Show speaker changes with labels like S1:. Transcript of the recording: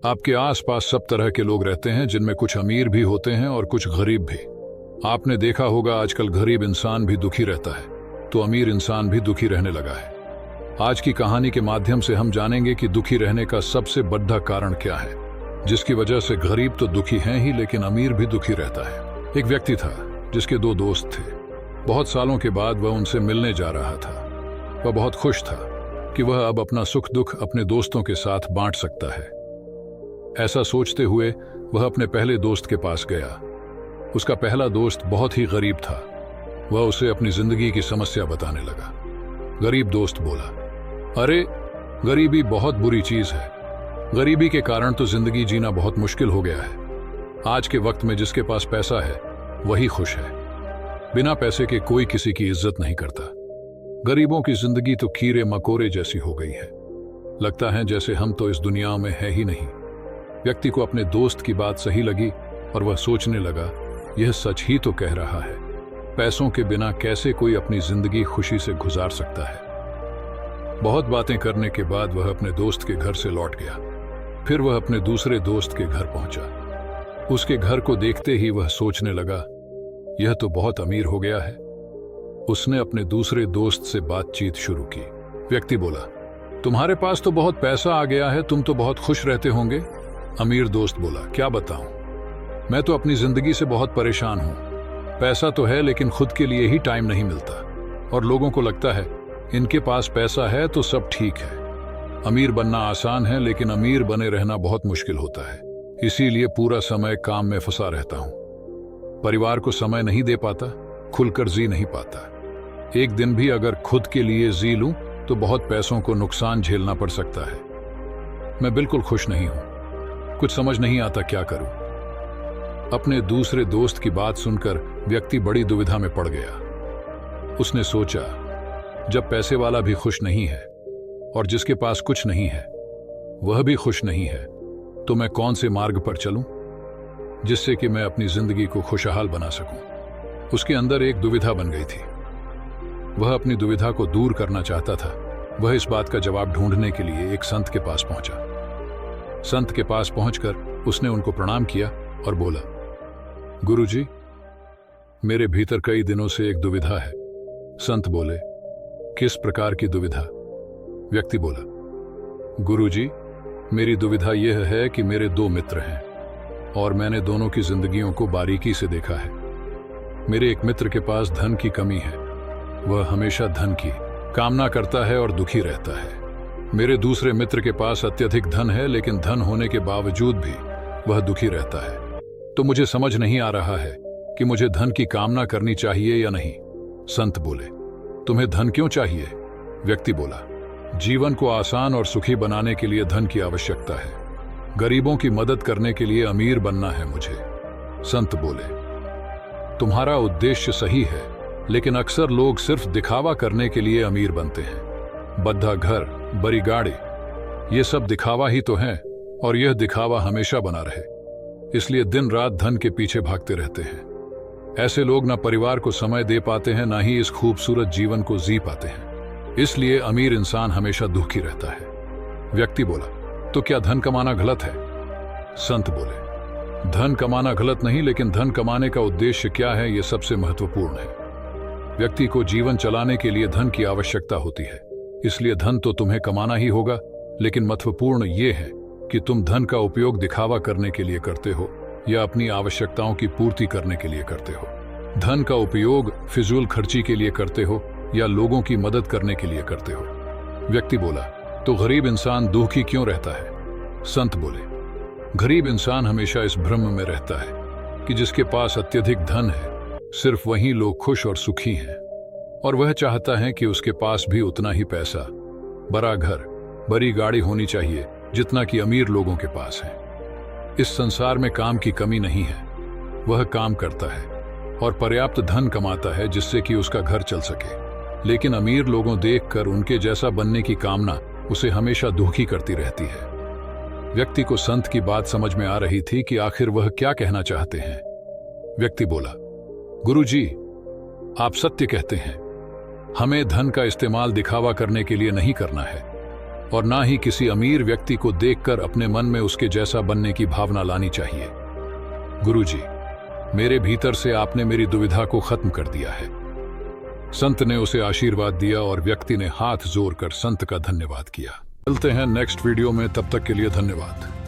S1: आपके आसपास सब तरह के लोग रहते हैं, जिनमें कुछ अमीर भी होते हैं और कुछ गरीब भी। आपने देखा होगा आजकल गरीब इंसान भी दुखी रहता है तो अमीर इंसान भी दुखी रहने लगा है। आज की कहानी के माध्यम से हम जानेंगे कि दुखी रहने का सबसे बड़ा कारण क्या है, जिसकी वजह से गरीब तो दुखी हैं ही लेकिन अमीर भी दुखी रहता है। एक व्यक्ति था जिसके दो दोस्त थे। बहुत सालों के बाद वह उनसे मिलने जा रहा था। वह बहुत खुश था कि वह अब अपना सुख दुख अपने दोस्तों के साथ बांट सकता है। ऐसा सोचते हुए वह अपने पहले दोस्त के पास गया। उसका पहला दोस्त बहुत ही गरीब था। वह उसे अपनी जिंदगी की समस्या बताने लगा। गरीब दोस्त बोला, अरे गरीबी बहुत बुरी चीज है। गरीबी के कारण तो जिंदगी जीना बहुत मुश्किल हो गया है। आज के वक्त में जिसके पास पैसा है वही खुश है। बिना पैसे के कोई किसी की इज्जत नहीं करता। गरीबों की जिंदगी तो कीड़े मकोड़े जैसी हो गई है। लगता है जैसे हम तो इस दुनिया में है ही नहीं। व्यक्ति को अपने दोस्त की बात सही लगी और वह सोचने लगा, यह सच ही तो कह रहा है। पैसों के बिना कैसे कोई अपनी जिंदगी खुशी से गुजार सकता है। बहुत बातें करने के बाद वह अपने दोस्त के घर से लौट गया। फिर वह अपने दूसरे दोस्त के घर पहुंचा। उसके घर को देखते ही वह सोचने लगा, यह तो बहुत अमीर हो गया है। उसने अपने दूसरे दोस्त से बातचीत शुरू की। व्यक्ति बोला, तुम्हारे पास तो बहुत पैसा आ गया है, तुम तो बहुत खुश रहते होंगे। अमीर दोस्त बोला, क्या बताऊं, मैं तो अपनी जिंदगी से बहुत परेशान हूं। पैसा तो है लेकिन खुद के लिए ही टाइम नहीं मिलता और लोगों को लगता है इनके पास पैसा है तो सब ठीक है। अमीर बनना आसान है लेकिन अमीर बने रहना बहुत मुश्किल होता है। इसीलिए पूरा समय काम में फंसा रहता हूं। परिवार को समय नहीं दे पाता, खुलकर जी नहीं पाता। एक दिन भी अगर खुद के लिए जी लूं तो बहुत पैसों को नुकसान झेलना पड़ सकता है। मैं बिल्कुल खुश नहीं हूं। कुछ समझ नहीं आता क्या करूं। अपने दूसरे दोस्त की बात सुनकर व्यक्ति बड़ी दुविधा में पड़ गया। उसने सोचा, जब पैसे वाला भी खुश नहीं है और जिसके पास कुछ नहीं है वह भी खुश नहीं है, तो मैं कौन से मार्ग पर चलूं जिससे कि मैं अपनी जिंदगी को खुशहाल बना सकूं। उसके अंदर एक दुविधा बन गई थी। वह अपनी दुविधा को दूर करना चाहता था। वह इस बात का जवाब ढूंढने के लिए एक संत के पास पहुंचा। संत के पास पहुंचकर उसने उनको प्रणाम किया और बोला, गुरुजी, मेरे भीतर कई दिनों से एक दुविधा है। संत बोले, किस प्रकार की दुविधा? व्यक्ति बोला, गुरुजी, मेरी दुविधा यह है कि मेरे दो मित्र हैं और मैंने दोनों की जिंदगियों को बारीकी से देखा है। मेरे एक मित्र के पास धन की कमी है। वह हमेशा धन की कामना करता है और दुखी रहता है। मेरे दूसरे मित्र के पास अत्यधिक धन है लेकिन धन होने के बावजूद भी वह दुखी रहता है। तो मुझे समझ नहीं आ रहा है कि मुझे धन की कामना करनी चाहिए या नहीं। संत बोले, तुम्हें धन क्यों चाहिए? व्यक्ति बोला, जीवन को आसान और सुखी बनाने के लिए धन की आवश्यकता है। गरीबों की मदद करने के लिए अमीर बनना है मुझे। संत बोले, तुम्हारा उद्देश्य सही है लेकिन अक्सर लोग सिर्फ दिखावा करने के लिए अमीर बनते हैं। बद्धा घर, बड़ी गाड़ी, ये सब दिखावा ही तो है और यह दिखावा हमेशा बना रहे, इसलिए दिन रात धन के पीछे भागते रहते हैं। ऐसे लोग ना परिवार को समय दे पाते हैं, ना ही इस खूबसूरत जीवन को जी पाते हैं। इसलिए अमीर इंसान हमेशा दुखी रहता है। व्यक्ति बोला, तो क्या धन कमाना गलत है? संत बोले, धन कमाना गलत नहीं, लेकिन धन कमाने का उद्देश्य क्या है यह सबसे महत्वपूर्ण है। व्यक्ति को जीवन चलाने के लिए धन की आवश्यकता होती है, इसलिए धन तो तुम्हें कमाना ही होगा, लेकिन महत्वपूर्ण यह है कि तुम धन का उपयोग दिखावा करने के लिए करते हो या अपनी आवश्यकताओं की पूर्ति करने के लिए करते हो। धन का उपयोग फिजूल खर्ची के लिए करते हो या लोगों की मदद करने के लिए करते हो। व्यक्ति बोला, तो गरीब इंसान दुखी क्यों रहता है? संत बोले, गरीब इंसान हमेशा इस भ्रम में रहता है कि जिसके पास अत्यधिक धन है सिर्फ वही लोग खुश और सुखी हैं, और वह चाहता है कि उसके पास भी उतना ही पैसा, बड़ा घर, बड़ी गाड़ी होनी चाहिए जितना कि अमीर लोगों के पास है। इस संसार में काम की कमी नहीं है। वह काम करता है और पर्याप्त धन कमाता है जिससे कि उसका घर चल सके, लेकिन अमीर लोगों देखकर उनके जैसा बनने की कामना उसे हमेशा दुखी करती रहती है। व्यक्ति को संत की बात समझ में आ रही थी कि आखिर वह क्या कहना चाहते हैं। व्यक्ति बोला, गुरुजी, आप सत्य कहते हैं। हमें धन का इस्तेमाल दिखावा करने के लिए नहीं करना है। और ना ही किसी अमीर व्यक्ति को देखकर अपने मन में उसके जैसा बनने की भावना लानी चाहिए। गुरुजी, मेरे भीतर से आपने मेरी दुविधा को खत्म कर दिया है। संत ने उसे आशीर्वाद दिया और व्यक्ति ने हाथ जोड़कर संत का धन्यवाद किया। मिलते हैं नेक्स्ट वीडियो में, तब तक के लिए धन्यवाद।